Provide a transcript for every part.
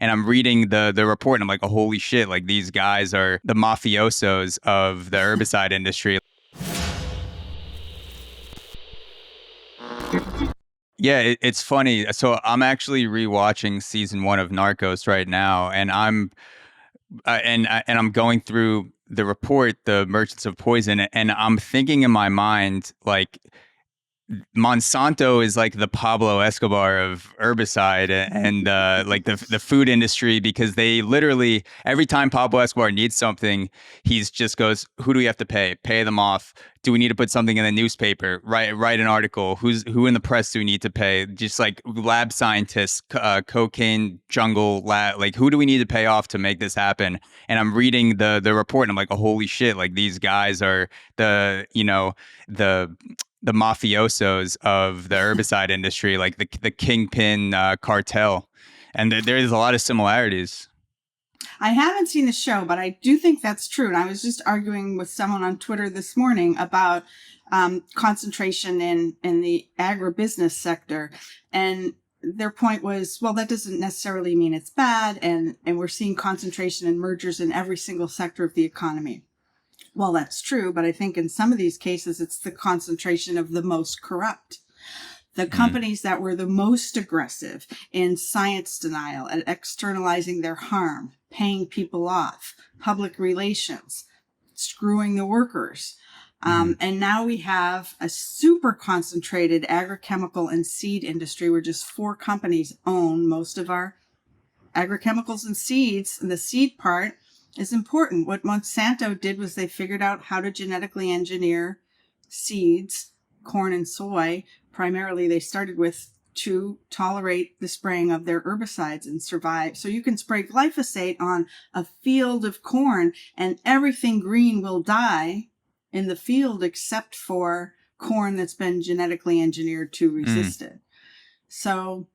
And I'm reading the report and I'm like, oh, holy shit, like these guys are the mafiosos of the herbicide industry. Yeah, it's funny. So I'm actually rewatching season 1 of Narcos right now, and I'm going through the report, the Merchants of Poison, and I'm thinking in my mind like Monsanto is like the Pablo Escobar of herbicide and like the food industry, because they literally every time Pablo Escobar needs something, he's just goes, who do we have to pay? Pay them off. Do we need to put something in the newspaper? Write an article. Who in the press do we need to pay? Just like lab scientists, cocaine jungle lab. Like who do we need to pay off to make this happen? And I'm reading the report and I'm like, oh, holy shit! Like these guys are the mafiosos of the herbicide industry, like the kingpin cartel, and there's a lot of similarities. I haven't seen the show, but I do think that's true. And I was just arguing with someone on Twitter this morning about concentration in the agribusiness sector, and their point was, well, that doesn't necessarily mean it's bad, and we're seeing concentration and mergers in every single sector of the economy. Well, that's true, but I think in some of these cases, it's the concentration of the most corrupt. The companies that were the most aggressive in science denial and externalizing their harm, paying people off, public relations, screwing the workers. And now we have a super concentrated agrochemical and seed industry where just 4 companies own most of our agrochemicals and seeds, and the seed part is important. What Monsanto did was they figured out how to genetically engineer seeds, corn and soy. Primarily, they started with to tolerate the spraying of their herbicides and survive. So you can spray glyphosate on a field of corn and everything green will die in the field except for corn that's been genetically engineered to resist it. So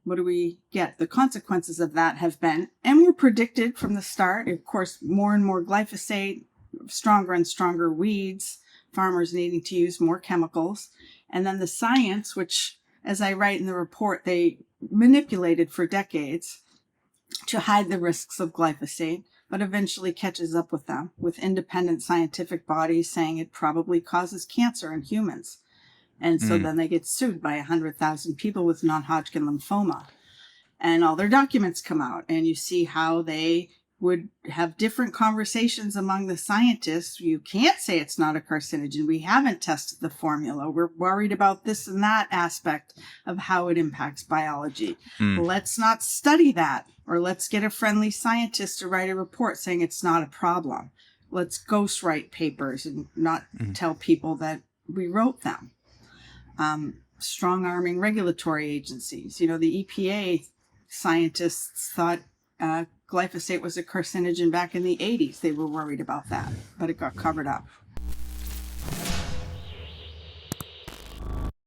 what do we get? The consequences of that have been, and were predicted from the start, of course, more and more glyphosate, stronger and stronger weeds, farmers needing to use more chemicals. And then the science, which, as I write in the report, they manipulated for decades to hide the risks of glyphosate, but eventually catches up with them, with independent scientific bodies saying it probably causes cancer in humans. And so then they get sued by 100,000 people with non-Hodgkin lymphoma. And all their documents come out. And you see how they would have different conversations among the scientists. You can't say it's not a carcinogen. We haven't tested the formula. We're worried about this and that aspect of how it impacts biology. Let's not study that. Or let's get a friendly scientist to write a report saying it's not a problem. Let's ghostwrite papers and not tell people that we wrote them. Strong-arming regulatory agencies. You know, the EPA scientists thought glyphosate was a carcinogen back in the 80s. They were worried about that, but it got covered up.